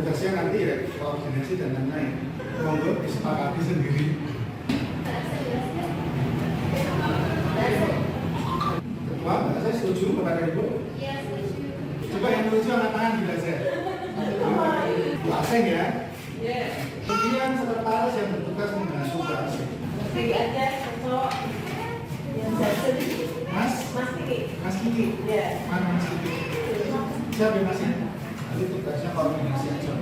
tugasnya nanti ya koordinasi dan lain-lain. Monggo disepakati sendiri. Ketua, saya setuju kepada Ibu. Iya, setuju. Coba yang lucu angkat tangan bila saya. Bu Aseng ya. Iya. Kemudian sekretaris yang bertugas membantu Bu Aseng. Kiki aja, cocok. Yang satu. Mas Kiki. Mas Kiki. Iya. Mana Mas Kiki? Siapa ya Mas ya? Nanti tugasnya koordinasi aja.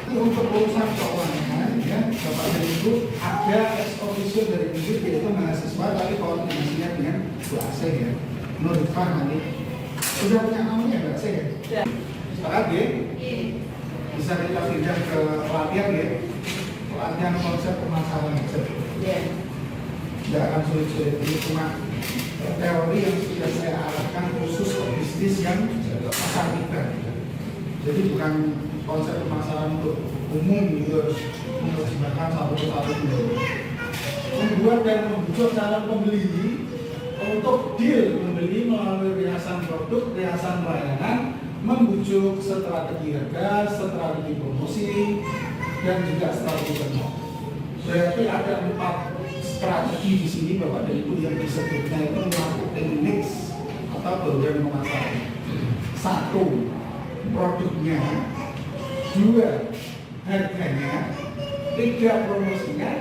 Ini untuk urusan keuangan ya, Bapak dan Ibu ada ex officio dari Ibu yaitu mahasiswa tapi koordinasinya dengan Bu Aseng ya. Menurut Pak nanti sudah punya namanya Mbak Aseng ya? Sudah. Sepakat ya? Iya. Bisa kita pindah ke pelatihan ya? Pelatihan konsep pemasaran aja. Iya. Tidak akan sulit-sulit, ini cuma teori yang sudah saya arahkan khusus ke bisnis yang pasar kita. Jadi bukan konsep pemasaran untuk umum gitu, menerjemahkan satu persatu gitu. Membuat dan membujuk calon pembeli untuk deal membeli melalui riasan produk, riasan layanan, membujuk strategi harga, strategi promosi, dan juga strategi penuh. Berarti ada 4 strategi di sini Bapak dan Ibu yang disebutnya itu marketing mix atau program pemasaran. 1, produknya. 2, harganya. 3, promosinya.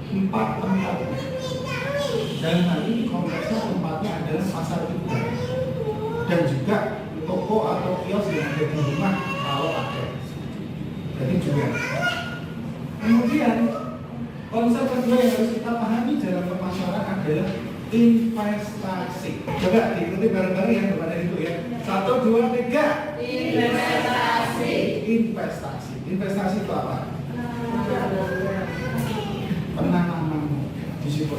4, tempatnya. Dalam hal ini konteksnya tempatnya adalah pasar kita dan juga toko atau kios yang ada di rumah kalau ada. Jadi juga. Kemudian konsep kedua yang harus kita pahami dalam pemasaran adalah investasi. Coba diikuti bareng-bareng ya kepada Ibu ya. 1, 2, 3. Investasi. Investasi. Investasi itu apa? Penanaman di situ.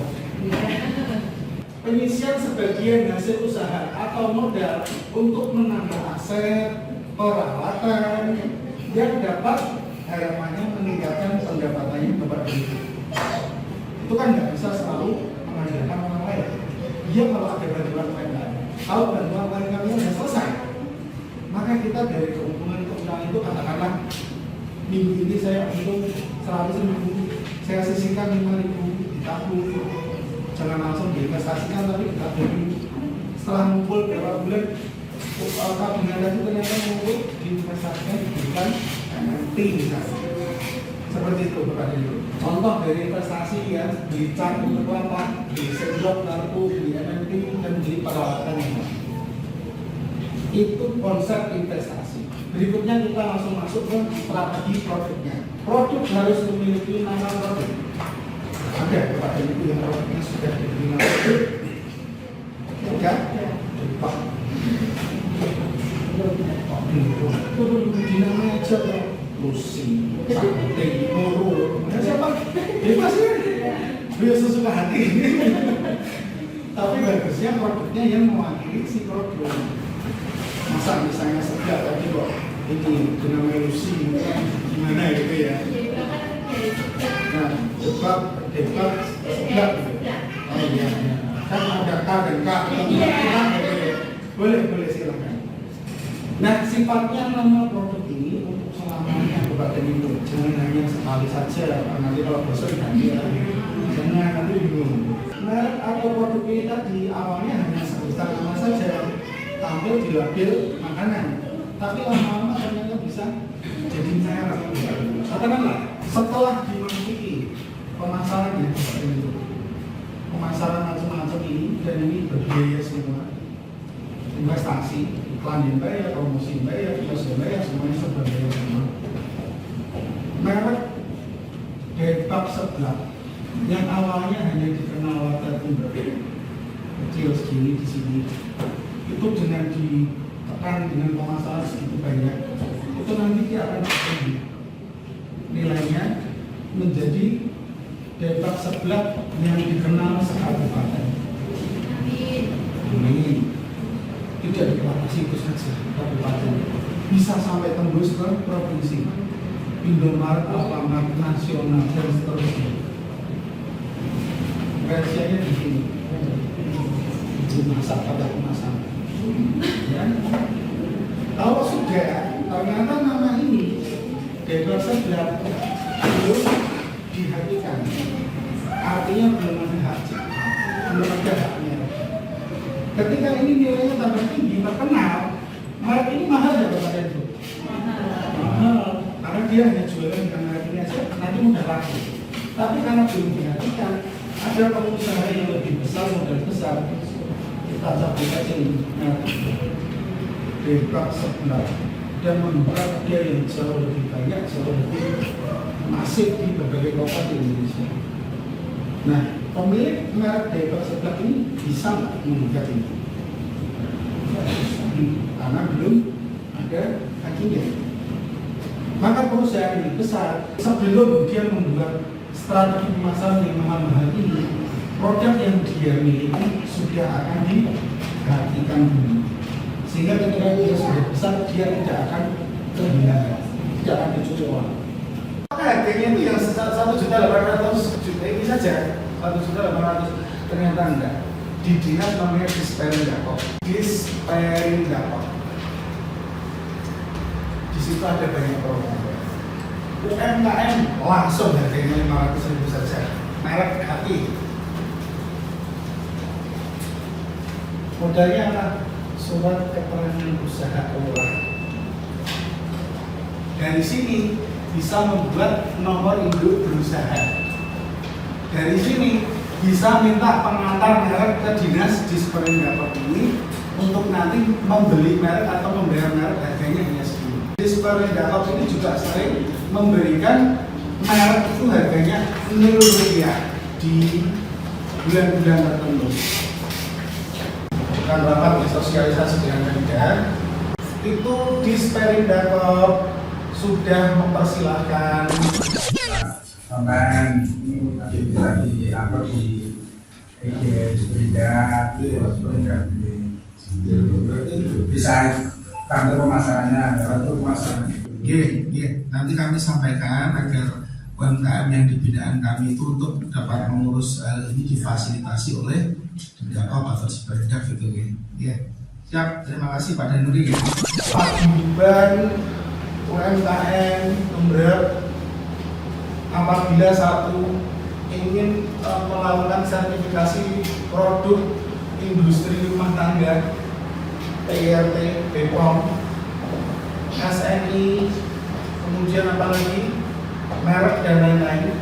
Penyisian sebagian hasil usaha atau modal untuk menambah aset, peralatan yang dapat harapannya meningkatkan pendapatannya kepada diri. Itu kan nggak bisa selalu mengandalkan orang lain. Dia kalau ada bantuan orang lain, kalau bantuan orang lain sudah selesai, maka kita dari keuntungan itu katakanlah minggu ini saya untung 100.000, saya sisihkan 5.000 ditabung. Jangan langsung diinvestasikan tapi ditabung. Setelah ngumpul berapa bulan, tabungan tadi ternyata ngumpul diinvestasikan diberikan MNT misalnya. Seperti itu Bapak Ibu. Contoh dari investasi ya, beli cat untuk apa, beli sendok, kartu, beli MNT dan beli peralatan yang lain. Itu konsep investasi. Berikutnya kita langsung masuk ke strategi produknya. Produk harus memiliki nama produk. Ada Bapak Ibu yang produknya sudah diberi nama produk. Ya? Pak. Turun di namanya aja Lucy, Sakti, Nurul. Siapa? Bebas ya? Bebas sesuka hati. Tapi bagusnya produknya yang mewakili si produk. Masa misalnya sebelah tadi kok ini namanya Lucy, gimana gitu ya? Nah, debat sebelah. Oh iya, kan ada K dan K. Boleh silakan. Nah, sifatnya nama produk ini untuk selamanya Bapak dan Ibu. Jangan hanya sekali saja, nanti kalau bosan ganti lagi. Jangan nanti bingung. Merek atau produk ini tadi awalnya hanya sebutan nama saja, tampil di label makanan. Tapi lama-lama ternyata bisa jadi merek. Katakanlah setelah dimasuki pemasarannya Bapak dan Ibu, pemasaran macam-macam ini dan ini berbiaya semua. Investasi, iklan yang bayar, promosi yang bayar, kios yang bayar, semuanya serba bayar semua. Merek dari bab sebelah yang awalnya hanya dikenal water timber kecil segini di sini, itu dengan ditekan dengan pemasaran segitu banyak, itu nanti dia akan tinggi nilainya menjadi dari bab sebelah yang dikenal sekabupaten. Amin. Tidak dibatasi itu saja kabupaten, bisa sampai tembus ke provinsi, Indomaret, Alfamart, nasional dan seterusnya. Rahasianya di sini, dimasak pada pemasaran. Ya. Kalau sudah ternyata nama ini dedosan belum dihatikan, artinya belum ada hak cipta, belum ada haknya. Ketika ini nilainya tambah tinggi, terkenal, merek ini mahal ya Bapak Ibu? Mahal, karena dia hanya jualan dengan merek ini aja, nanti mudah laku. Tapi karena belum dihatikan, ada pengusaha yang lebih besar, modal besar, kita cabut aja ini, depak sebelah, dan membuat dia yang jauh lebih banyak, jauh lebih masif di berbagai kota di Indonesia. Nah, pemilik merek depak sebelah ini bisa menggugat ini, karena belum ada hakinya. Maka perusahaan ini besar, sebelum dia membuat strategi pemasaran yang mahal-mahal ini, produk yang dia miliki sudah akan diperhatikan dulu. Sehingga ketika dia sudah besar, dia tidak akan kehilangan, tidak akan dicucuk orang. Maka harganya itu yang 1.800.000 ini saja, 1.800.000 ternyata enggak. Di dinas namanya Disperindakob. Di situ ada banyak program. UMKM langsung harganya 500.000 saja. Merek hati. Modalnya apa? Surat keterangan usaha ulang. Dari sini bisa membuat nomor induk berusaha. Dari sini bisa minta pengantar merek ke dinas Disperindakob ini untuk nanti membeli merek atau membayar merek harganya hanya segini. Disperindakob ini juga sering memberikan merek itu harganya Rp0 di bulan-bulan tertentu. Kan rapat disosialisasi dengan kandidat, itu Disperindakob sudah mempersilahkan sampai di apa di bisa kantor pemasarannya, kantor pemasaran. Nanti kami sampaikan agar UMKM yang di binaan kami itu untuk dapat mengurus ini difasilitasi oleh Disperindakob atau Disperindak gitu ya. Siap, terima kasih Pak Danuri. Paguyuban UMKM Pemberat apabila satu ingin melakukan sertifikasi produk industri rumah tangga PIRT, BPOM, SNI, kemudian apalagi merek dan lain-lain,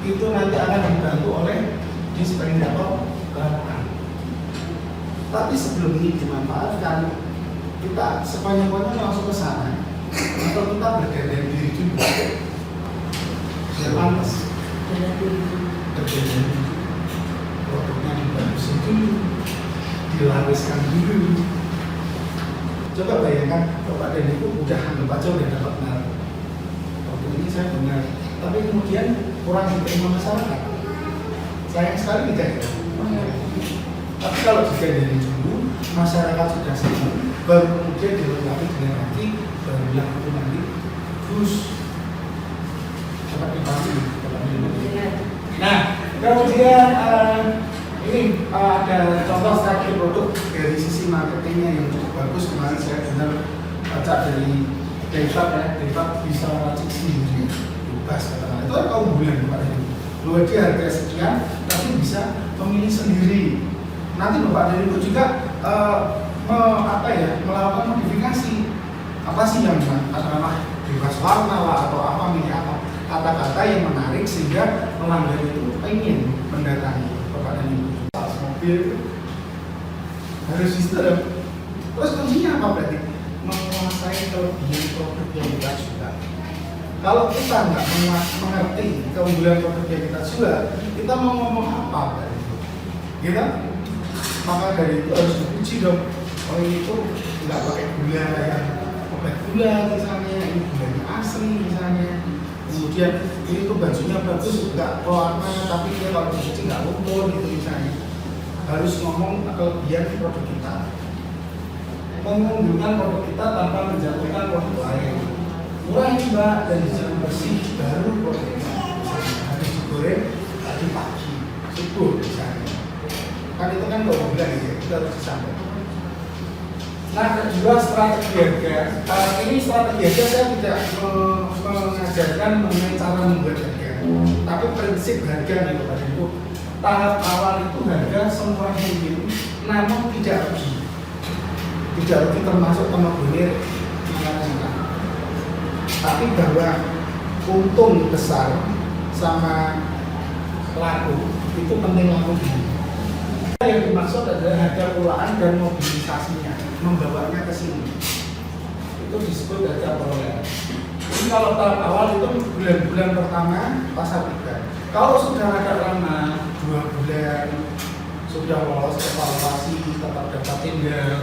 itu nanti akan dibantu oleh Disperindakob Bapak. Tapi sebelum ini dimanfaatkan, kita sepanjang-panjang langsung ke sana atau kita bergandeng diri juga biar pantas bergandeng produknya dibagusin dulu, dilariskan dulu. Coba bayangkan Bapak dan Ibu udah anggap aja udah dapat merek. Waktu ini saya benar, tapi kemudian kurang diterima masyarakat. Sayang sekali tidak ya. Tapi kalau digandeng dulu, masyarakat sudah senang, baru kemudian dilengkapi dengan nanti barulah itu nanti terus seperti pasti. Nah, kemudian ini ada contoh strategi produk dari sisi marketingnya yang cukup bagus. Kemarin saya dengar baca dari Depak ya, Depak bisa racik sendiri bebas katakan. Itu kan keunggulan Pak Ibu. Bahwa dia harga sekian, tapi bisa memilih sendiri. Nanti Bapak dan Ibu juga melakukan modifikasi. Apa sih yang katakanlah bebas warna lah atau apa milih apa kata-kata yang menarik sehingga pelanggan itu ingin mendatangi Bapak dan Ibu. Mobil harus sistem. Terus kuncinya apa berarti? Menguasai kelebihan produk yang kita jual. Kalau kita nggak mengerti keunggulan produk yang kita jual, kita mau ngomong apa berarti? Gitu? Maka dari itu harus diuji dong. Oh ini tuh nggak pakai gula yang obat gula misalnya, ini gulanya asli misalnya. Kemudian ini tuh bajunya bagus, nggak warna, tapi dia kalau dicuci nggak luntur gitu misalnya. Harus ngomong kelebihan produk kita, mengunggulkan produk kita tanpa menjatuhkan produk lain. Murah ini Mbak, dan dijamin bersih, baru produk kita harus digoreng tadi pagi, subuh misalnya. Kan itu kan kalau bilang ya, kita harus disampaikan. Nah, kedua strategi harga. Ini strategi harga saya tidak mengajarkan mengenai cara membuat harga, tapi prinsip harga nih Bapak Ibu. Tahap awal itu harga semurah mungkin, namun tidak rugi. Tidak rugi termasuk pemabunir tapi bahwa untung besar sama laku itu penting laku dulu. Yang dimaksud adalah harga pulaan dan mobilisasinya, membawanya ke sini. Itu disebut harga perolehan. Jadi kalau tahap awal itu bulan-bulan pertama pasar tiga. Kalau sudah ada lama 2 bulan sudah lolos evaluasi, tetap dapat tinggal.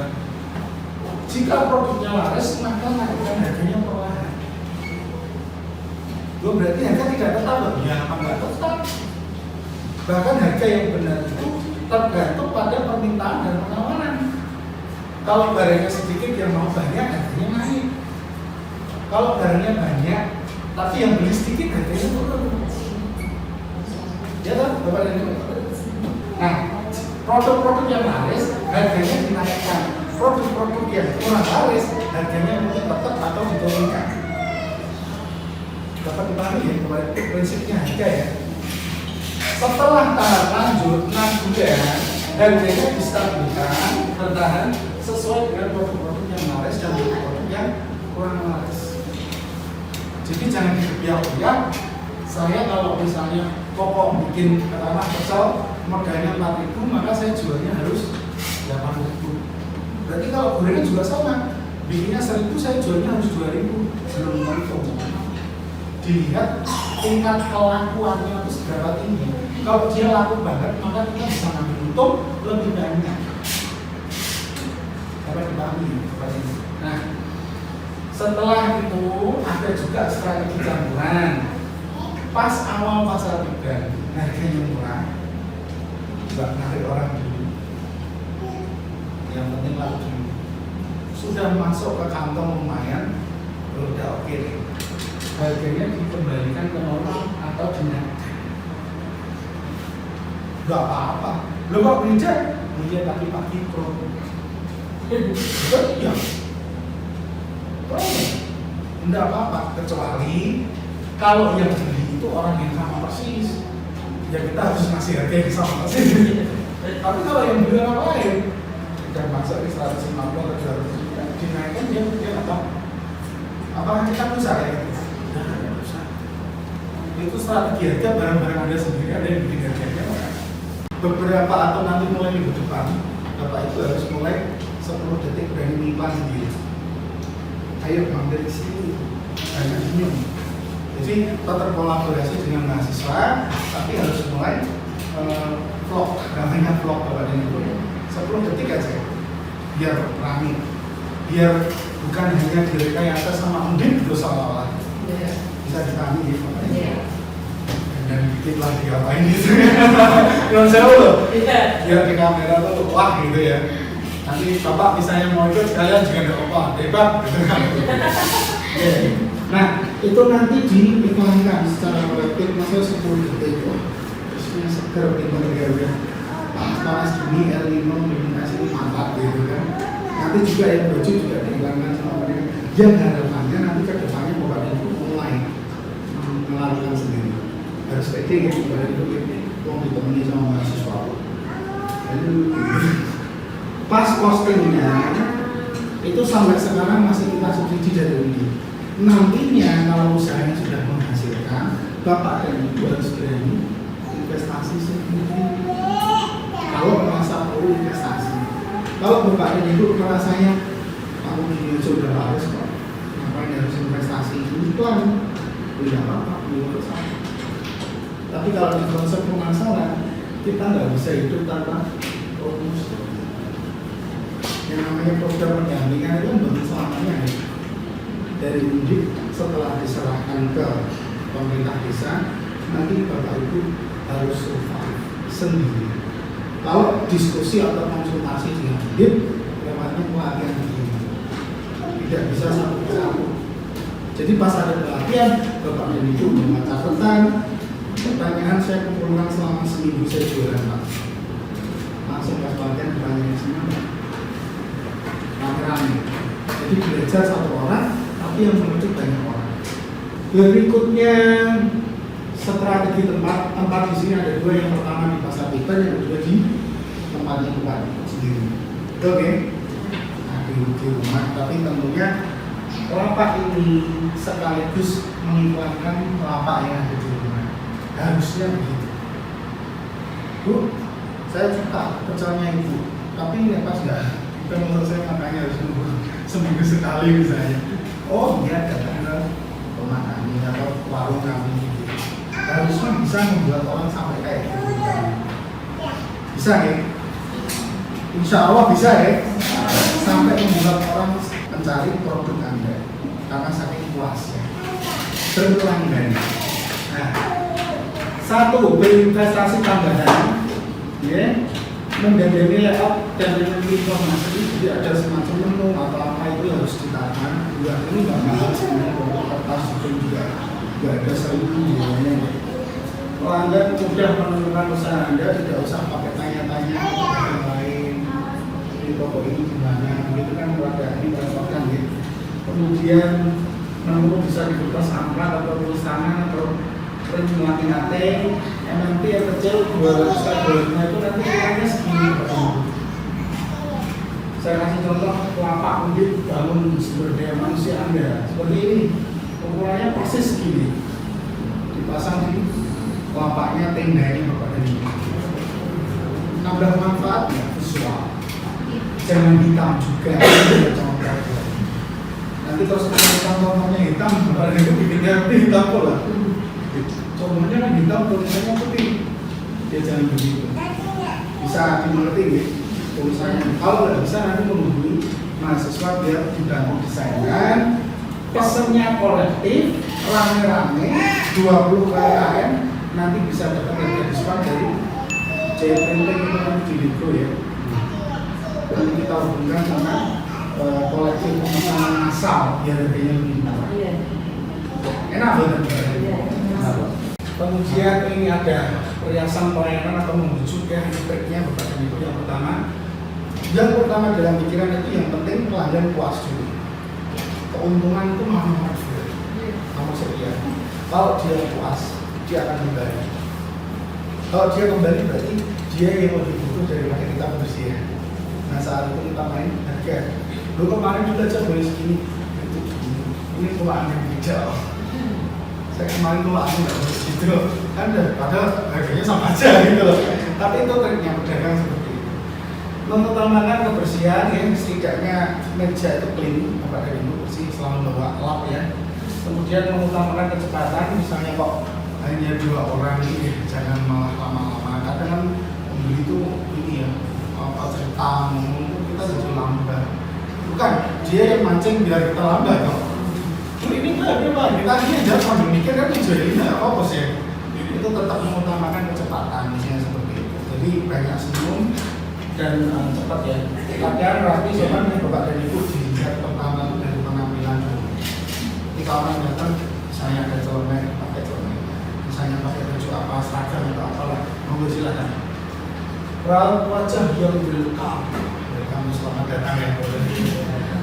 Jika produknya laris, maka naikkan harganya perlahan. Berarti harga tidak tetap, ya apa nggak tetap? Bahkan harga yang benar itu tergantung pada permintaan dan penawaran. Kalau barangnya sedikit yang mau banyak, harganya naik. Kalau barangnya banyak, tapi yang beli sedikit, harganya turun. Ya kan, Bapak dan Ibu. Nah, produk-produk yang laris harganya dinaikkan. Produk-produk yang kurang laris harganya mungkin tetap atau diturunkan. Dapat dipahami ya, kemarin prinsipnya harga ya. Setelah tahap lanjut 6 bulan, harganya distabilkan, bertahan sesuai dengan produk-produk yang laris dan produk yang kurang laris. Jadi jangan dibiak-biak. Saya kalau misalnya pokok bikin katakanlah pecel modalnya 4.000, maka saya jualnya harus 8.000. Berarti kalau gorengan juga sama, bikinnya 1.000, saya jualnya harus 2.000. Belum tentu. Dilihat tingkat kelakuannya itu seberapa tinggi. Kalau dia laku banget, maka kita bisa ngambil untung lebih banyak. Dapat dipahami. Nah, setelah itu ada juga strategi campuran. Pas awal pasar tiga, harganya murah, nggak narik orang dulu. Yang penting laku dulu. Sudah masuk ke kantong lumayan, udah oke deh. Harganya dikembalikan ke normal atau dinaikkan. Gak apa-apa. Lo kok beli dia pagi-pagi promo. Iya. Promo. Enggak apa-apa, kecuali kalau yang beli itu orang yang sama persis. Ya kita harus ngasih harga yang sama persis. Tapi kalau yang beli orang lain, kita masuk di 150 atau 200, dinaikkan dia nggak tahu. Apakah kita bisa ya? Itu strategi harga barang-barang Anda sendiri, ada yang bikin harganya. Beberapa atau nanti mulai minggu depan, Bapak itu harus mulai 10 detik berani iklan sendiri. Ayo mampir di sini, banyak senyum. Jadi tetap kolaborasi dengan mahasiswa, tapi harus mulai vlog, namanya vlog Bapak dan Ibu. 10 detik aja, biar rame, biar bukan hanya direkayasa sama undip terus seolah-olah. Bisa dipahami gitu. Dan dikit lah diapain gitu. Yang saya loh, biar di kamera tuh wah gitu ya. Nanti Bapak misalnya mau ikut sekalian juga nggak apa-apa, debat gitu kan. Nah, itu nanti diiklankan secara kolektif masa 10 detik. Wah, terusnya seger pinter-pinter. Panas gini, El Nino, dominasi ini mantap gitu kan. Nanti juga yang baju juga diiklankan sama mereka. Yang harapannya nanti ke depannya Bapak Ibu mulai melakukan sendiri. Harus pede gitu, Bapak Ibu mau ditemani sama mahasiswa. Jadi pas postingnya itu sampai sekarang masih kita subsidi dari Undi. Nantinya kalau usahanya sudah menghasilkan, Bapak dan Ibu harus berani investasi sendiri. Kalau merasa perlu investasi, kalau Bapak dan Ibu merasanya aku ini sudah harus kok, ngapain harus investasi iklan, tidak apa-apa, belum bersama. Tapi kalau di konsep pemasaran, kita nggak bisa hidup tanpa promosi. Yang namanya program pendampingan itu bentuk selamanya ya. Dari Undip setelah diserahkan ke pemerintah desa, nanti Bapak Ibu harus survive sendiri. Kalau diskusi atau konsultasi dengan Undip, lewatnya pelatihan begini, tidak bisa satu persatu. Jadi pas ada pelatihan, Bapak dan Ibu membaca tentang pertanyaan saya kumpulkan selama seminggu saya jualan Pak. Langsung pas pelatihan pertanyaan semua. orang. Jadi belajar satu orang, tapi yang mengetik banyak orang. Berikutnya strategi tempat di sini ada dua, yang pertama di pasar ikan, yang kedua di tempat tempat sendiri. Oke, nah, di rumah, tapi tentunya lapak ini sekaligus mengiklankan lapak yang ada di rumah. Harusnya begitu. Bu, saya suka pecelnya Ibu, tapi ini pas nggak? Kita mau selesai makanya harus nunggu seminggu sekali misalnya. Oh iya, datang ke rumah kami atau warung kami. Harusnya bisa membuat orang sampai kayak gitu. Bisa ya? Insya Allah bisa ya? Sampai membuat orang mencari produk Anda karena saking puasnya berlangganan. Nah, satu, berinvestasi tambahan, ya, mendandani layout dan memiliki informasi. Jadi ada semacam menu atau apa itu harus ditahan. Dua, ini nggak mahal sebenarnya, untuk kertas itu juga nggak ada seribu biayanya. Pelanggan mudah menemukan usaha Anda, tidak usah pakai tanya-tanya yang lain. Di toko ini gimana? Gitu kan ada ini merepotkan gitu. Kemudian menu bisa dibuka angkat atau tulis tangan atau print latin-latin. MMP yang kecil 200 dolarnya itu nanti nilainya segini. Saya kasih contoh lapak mungkin bangun sumber daya manusia Anda seperti ini, ukurannya persis segini, dipasang di lapaknya, tendanya Bapak dan Ibu. Nambah manfaatnya visual, jangan hitam juga. Nanti terus contohnya hitam, Bapak dan Ibu bikinnya hitam pula. Contohnya kan hitam, tulisannya putih, dia jangan begitu. Bisa dimengerti ya tulisannya. Kalau nggak bisa nanti menghubungi mahasiswa biar dibantu desainkan. Pesannya kolektif, rame-rame, 20 KM, nanti bisa dapat harga diskon dari Printing itu kan di Ligo ya. Dan kita hubungkan sama kolektif pemesanan massal biar harganya lebih murah. Enak banget. Kemudian ini ada perhiasan pelayanan atau membujuk ya, triknya Bapak dan Ibu. Yang pertama dalam pikiran itu yang penting pelanggan puas dulu. Keuntungan itu nomor sekian. Kalau dia puas, dia akan kembali. Kalau dia kembali berarti dia yang lebih butuh daripada kita manusia. Nah saat itu kita main harga. Lu kemarin juga aja boleh segini, itu segini. Ini tulaan yang hijau. Saya kemarin tulaan nggak boleh segitu. Kan padahal harganya sama aja gitu loh. Tapi itu triknya pedagang seperti itu. Mengutamakan kebersihan ya, setidaknya meja itu clean, apa dari itu bersih selama bawa lap ya. Kemudian mengutamakan kecepatan, misalnya kok hanya 2 orang ini, jangan malah lama-lama. Kadang kan pembeli itu ini ya, apa cerita kita jadi lambat. Bukan, dia yang mancing biar kita lambat kok. Ini enggak, dia Pak, kita ini aja sambil mikir kan ini apa sih? Itu tetap mengutamakan kecepatan, misalnya seperti itu. Jadi banyak senyum dan cepat ya. Latihan rapi cuman yang Bapak dan Ibu dilihat pertama dari penampilan dulu. Ketika orang datang, misalnya ada celemek, pakai celemek. Misalnya pakai baju apa, seragam atau apalah, monggo silakan. Raut wajah yang welcome, welcome selamat datang ya.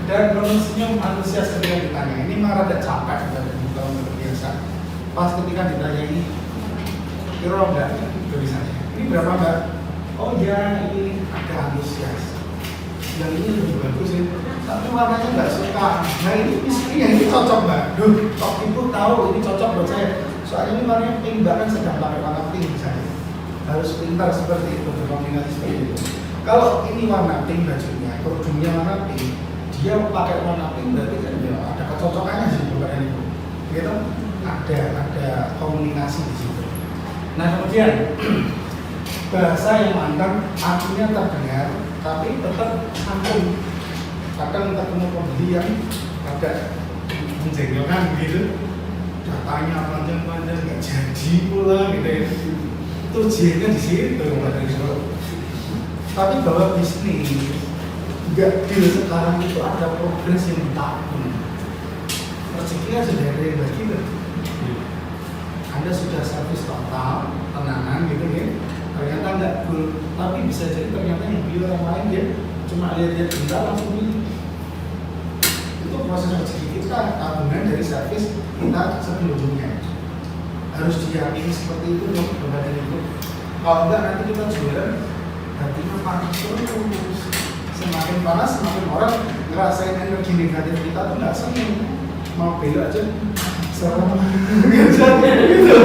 Dan penuh senyum antusias ketika ditanya. Ini malah ada capek dan kalau terbiasa. Pas ketika ditanya ini, kira enggak tulisannya. Ini berapa Mbak? Oh ya, ini ada antusias. Yang ini lebih bagus sih. Tapi warnanya nggak suka. Nah ini cocok Mbak. Duh, kok Ibu tahu ini cocok buat saya. Soalnya ini warnanya pink, Mbak kan sedang pakai warna pink misalnya. Harus pintar seperti itu, berkombinasi seperti itu. Kalau ini warna pink bajunya, kerudungnya warna pink, dia pakai warna pink berarti kan ya ada kecocokannya sih Bapak dan Ibu. Gitu? Ada komunikasi di situ. Nah kemudian bahasa yang mantap artinya terdengar, tapi tetap santun. Kadang ketemu pembeli yang agak menjengkelkan gitu, datanya panjang-panjang nggak jadi pula gitu ya. Itu jinya di situ Bapak dan Ibu. Tapi bahwa bisnis nggak deal sekarang itu ada progres yang ditabung. Rezekinya sudah ada yang bagi gitu. Anda sudah servis total, tenangan gitu ya. Ternyata nggak full, tapi bisa jadi ternyata yang beli orang lain dia cuma lihat-lihat bentar langsung beli. proses rezeki kita tabungan dari servis kita sebelumnya. Harus diyakini seperti itu loh Bapak dan Ibu. Kalau enggak nanti kita jualan hatinya panas terus. Semakin panas semakin orang ngerasain energi negatif kita tuh nggak seneng. Mau belok aja serem gitu.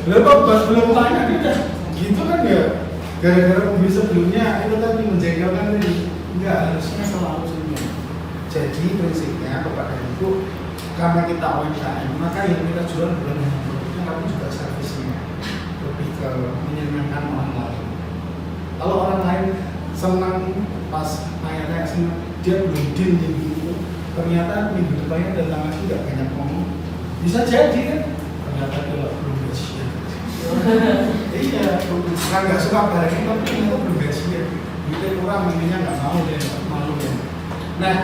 Lepas belum tanya kita gitu kan ya. Gara-gara mobil sebelumnya itu tadi menjengkelkan tadi. Enggak, harusnya selalu senyum. Jadi prinsipnya Bapak dan Ibu, karena kita UMKM, maka yang kita jual bukan hanya produknya tapi juga servisnya. Lebih ke menyenangkan orang lain. Kalau orang lain senang pas tanya-tanya senang, dia belum deal minggu itu, ternyata minggu depannya datang lagi nggak banyak ngomong. Bisa jadi kan? Ternyata dia belum gajian. Iya, bukan nggak suka barangnya tapi ternyata belum gajian. Duitnya kurang, intinya nggak mau deh, malu deh. Nah,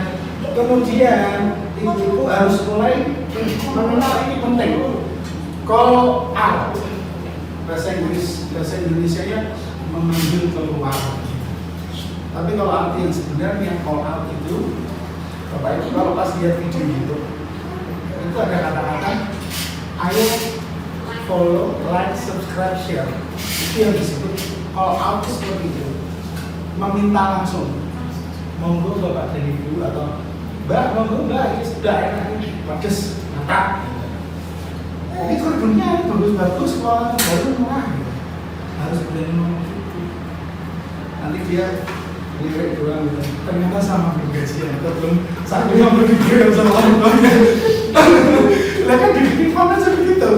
kemudian ibu harus mulai mengenal ini penting. Call out, bahasa Indonesia-nya memanggil keluar. Tapi kalau arti yang sebenarnya call out itu, Bapak Ibu kalau pas lihat video itu ada kata-kata, ayo follow, like, subscribe, share. Itu yang disebut call out seperti itu. Meminta langsung, monggo Bapak dan Ibu atau Mbak, monggo Mbak, ini sudah enak ini, bagus, mantap. Ini karbonnya bagus-bagus, kalau baru murah gitu. Harus berani ngomong gitu. Nanti dia lirik doang gitu. Ternyata sama belum gajian, atau belum satu yang berpikir sama orang tuanya. Lah kan dibikin konten seperti itu.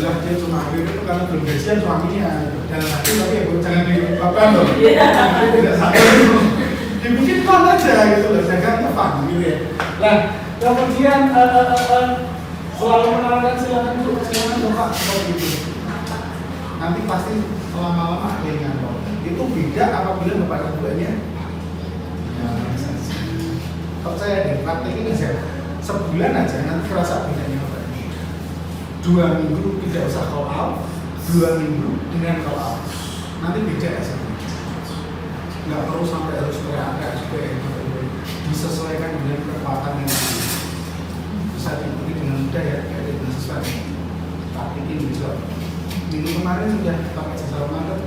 Lah dia cuma akhirnya itu karena belum gajian suaminya. Dalam hati tapi ya jangan diungkapkan loh. Nanti tidak sadar. Dibikin konten aja gitu loh, jangan tepat gitu ya. Nah, kemudian selalu menawarkan silakan Bapak seperti itu. Nanti pasti lama-lama dengan kok. Itu beda apabila Bapak keduanya. Ya, kalau saya di praktekin aja sebulan aja nanti terasa bedanya Bapak. 2 minggu tidak usah call out, 2 minggu dengan call out. Nanti beda aja. Nggak perlu sampai harus teriak-teriak juga ya. Disesuaikan dengan kekuatan yang bisa diikuti dengan mudah ya, kayak dengan sesuatu. Praktekin bisa. Minggu kemarin sudah pakai jasa ramadan.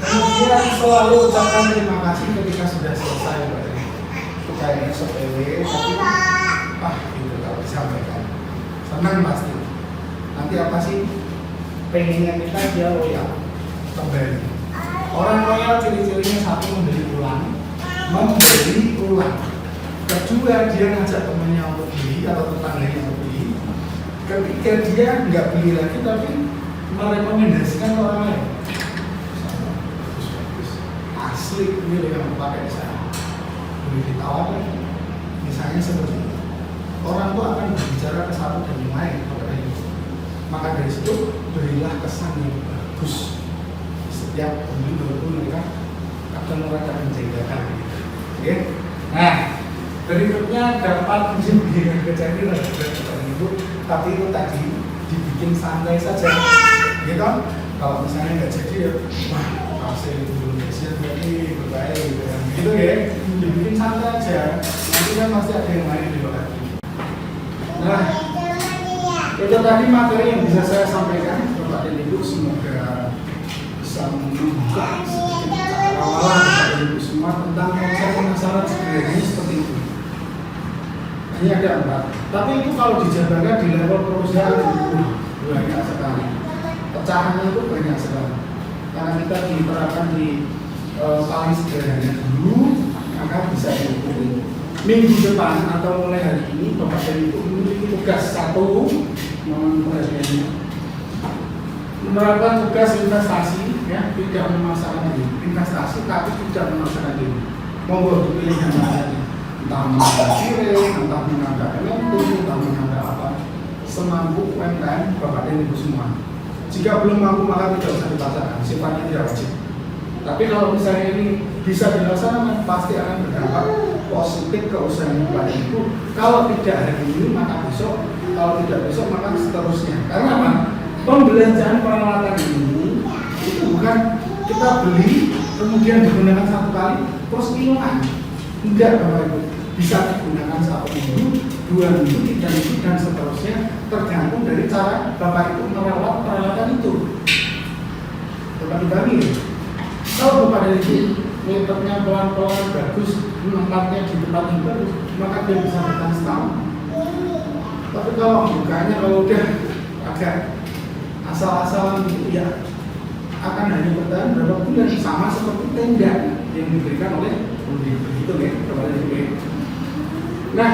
Kemudian selalu ucapkan terima kasih ketika sudah selesai, Pak. Itu kayaknya sepele, tapi itu kalau disampaikan senang pasti. Nanti apa sih pengennya kita dia loyal kembali. Orang loyal ciri-cirinya satu membeli ulang. Kedua dia ngajak temannya untuk beli atau tetangganya untuk beli. Ketiga dia nggak beli lagi tapi merekomendasikan ke orang lain. Asli ini yang pakai saya beli ditawar lagi. Misalnya seperti itu. Orang tuh akan berbicara ke satu dan yang lain. Maka dari situ berilah kesan yang bagus. Setiap pembeli mereka akan merasa menjagakan. Oke. Nah, berikutnya dapat menjadi kejadian dari Ibu, tapi itu tadi dibikin santai saja, gitu. Kalau misalnya nggak jadi ya, wah hasil belum hasil berarti berbaik, gitu ya. Dibikin santai aja, nanti kan pasti ada yang lain di luar. Nah, itu tadi materi yang bisa saya sampaikan Bapak dan Ibu, semoga bisa membuka sedikit awalan Bapak dan Ibu semua tentang konsep pemasaran sebenarnya seperti itu. Ini ada 4, tapi itu kalau dijabarkan di level perusahaan itu banyak sekali. Pecahannya itu banyak sekali. Karena kita diterapkan di paling sederhana dulu, maka bisa diikuti. Minggu depan atau mulai hari ini Bapak dan Ibu memiliki tugas 1, mohon perhatiannya, menerapkan tugas investasi, ya, tidak memaksakan diri. Investasi tapi tidak memaksakan diri. Monggo dipilih yang mana, entah menambah siring, entah menambah elemen, entah menambah apa, semampu UMKM Bapak dan Ibu semua. Jika belum mampu maka tidak usah dipaksakan, sifatnya tidak wajib. Tapi kalau misalnya ini bisa dilaksanakan, pasti akan berdampak positif ke usaha Bapak dan Ibu. Kalau tidak hari ini maka besok, kalau tidak besok maka seterusnya. Karena apa? Pembelanjaan peralatan ini itu bukan kita beli kemudian digunakan 1 kali, terus hilang. Enggak, Bapak Ibu. Bisa digunakan 1 minggu, 2 minggu, 3 minggu, dan seterusnya, tergantung dari cara Bapak Ibu merawat peralatan itu. Bapak dibagi. Kalau Bapak Ibu metodenya pelan-pelan bagus, menempatnya di tempat yang bagus, maka dia bisa bertahan setahun. Tapi kalau bukanya kalau udah agak asal-asalan gitu ya, akan hanya bertahan berapa bulan, sama seperti tenda yang diberikan oleh begitu ya, kepada ibu. Nah,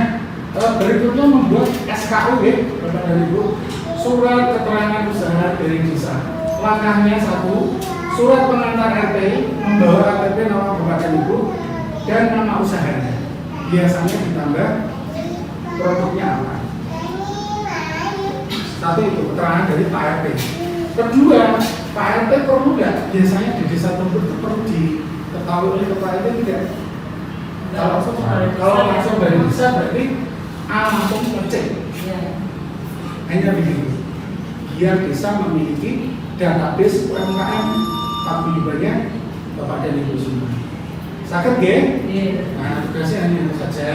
berikutnya membuat SKU ya, Bapak dan Ibu, surat keterangan usaha dari desa. Langkahnya 1, surat pengantar RT membawa KTP nama Bapak dan Ibu dan nama usahanya. Biasanya ditambah produknya apa. 1 itu keterangan dari Pak RT. Kedua, Pak RT perlu nggak? Biasanya di desa tersebut itu perlu diketahui oleh Pak RT tidak? Kalau langsung dari desa berarti langsung ngecek. Hanya begitu. Biar desa memiliki database UMKM paguyubannya Bapak dan Ibu semua. Sakit ya? Nah, tugasnya hanya itu saja.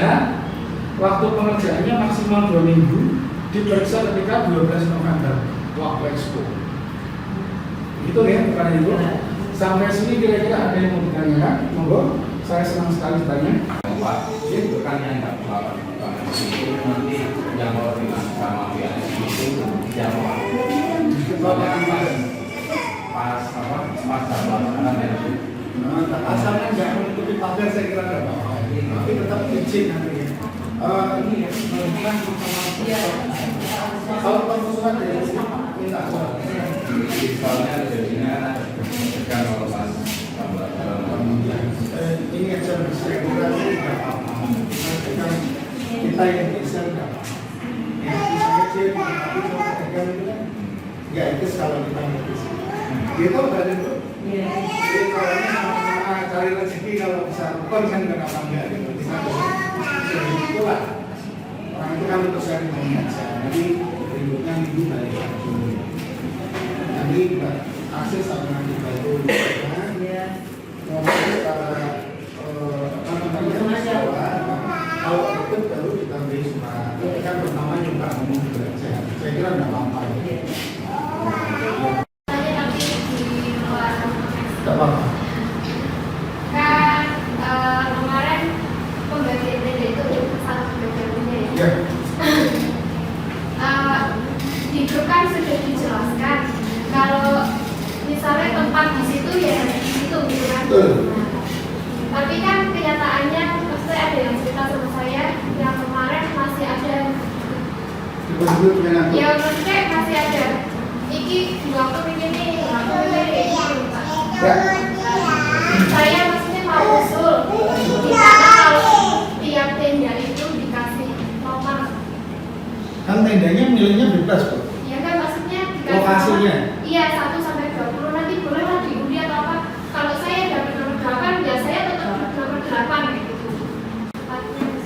Waktu pengerjaannya maksimal 2 minggu, diperiksa ketika 12 November waktu expo. Itu ya Bapak dan Ibu. Sampai sini kira-kira ada yang mau ditanyakan? Monggo, saya senang sekali bertanya. Pak, ini bukan yang nggak melakukan itu nanti yang mau bilang sama pihak itu yang mau pas jabatan ya. Asalnya nggak mengikuti pagar saya kira nggak apa-apa. Tapi tetap izin nanti ya. Ini ya, melakukan kalau pengusulan dari rumah minta surat. Soalnya jadinya kan kalau pas Ini aja saya kira nggak apa-apa. Kita yang bisa nggak apa-apa. Yang bisa kecil, tapi kalau pedagang itu kan nggak etis kalau kita ngetis. Gitu berarti itu. Jadi kalau sama-sama cari rezeki kalau bisa rukun kan nggak apa-apa gitu. Kita bisa itulah. Orang itu kan untuk sharing aja. Jadi berikutnya minggu balik lagi. Nanti akses sama nanti baru. Kalau itu baru ditambahi surat. Tapi kan pertama juga ngomong belajar. Saya kira nggak apa-apa. Nggak apa-apa. Kan kemarin pembagian tenda itu sangat berbeda ya. Di grup kan sudah dijelaskan kalau misalnya tempat di situ ya di situ gitu kan. Tapi kan kenyataannya maksudnya ada yang cerita sama saya yang kemarin masih ada. Ya maksudnya masih ada. Iki waktu begini, waktu begini, Pak. Saya maksudnya mau usul. Gimana kalau tiap tenda itu dikasih nomor? Kan tendanya nilainya bebas kok. Ya kan maksudnya dikasih Lokasinya? Iya 1 sampai 20 nanti boleh lah diundi atau apa. Kalau saya dapat nomor 8 ya saya tetap nomor 8 gitu.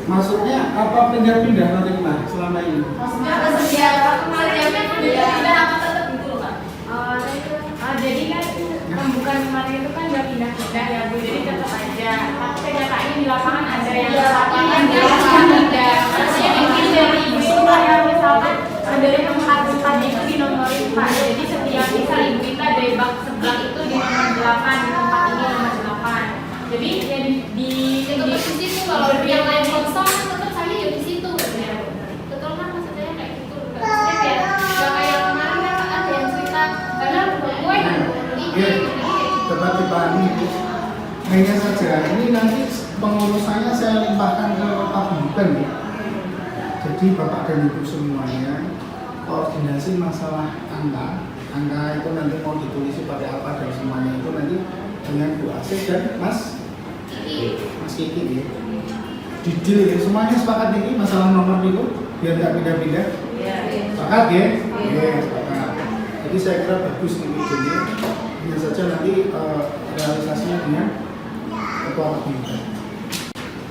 Maksudnya apa pindah-pindah nanti Mas selama ini? Maksudnya setiap kemarin kan pindah apa tetap gitu loh Pak. Jadi kan pembukaan kemarin itu kan nggak pindah-pindah ya Bu. Jadi tetap aja. Tapi kenyataannya di lapangan ada yang di lapangan pindah. Maksudnya mungkin dari ibu itu kayak misalkan dari tempat itu di nomor 4. Jadi setiap misal ibu kita dari bak sebelah itu di nomor 8, di tempat ini nomor 8. Jadi ya di situ kalau yang lain kosong tetap saya ya di situ ya. Betul kan maksudnya kayak gitu. Maksudnya kayak kemarin kan ada yang cerita karena gue Ya, dapat dipahami Bu. Hanya saja ini nanti pengurusannya saya limpahkan ke Pak Bintang ya. Jadi Bapak dan Ibu semuanya koordinasi masalah angka itu nanti mau ditulis pada apa dan semuanya itu nanti dengan Bu Asih dan Mas Kiki ya. Didil ya, semuanya sepakat ini masalah nomor itu biar nggak pindah-pindah. Sepakat ya? Iya, sepakat. Jadi saya kira bagus nih ini. Hanya saja nanti realisasinya dengan Ketua Bintang.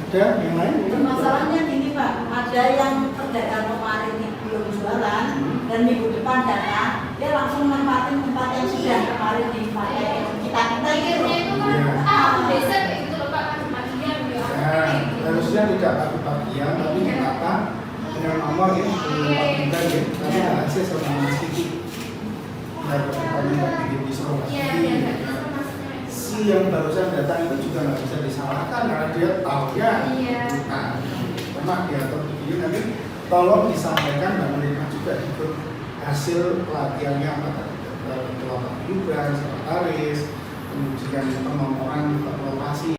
Ada yang lain? Masalahnya gini Pak, ada yang pedagang kemarin ini belum jualan dan minggu depan datang, dia langsung menempatin tempat yang sudah kemarin dipakai kita itu. itu kan harusnya tidak bagi-bagian, tapi ditata dengan nomor ya, bukan ya, tapi hasil sama Mas Kiki. Ya, kita minta bikin disuruh Mas Kiki. Si yang barusan datang itu juga nggak bisa disalahkan karena dia tahu ya, bukan. Pernah dia atau begini nanti tolong disampaikan dan menerima juga ikut hasil pelatihannya apa tadi, Gibran, sekretaris, kemudian penomoran lokasi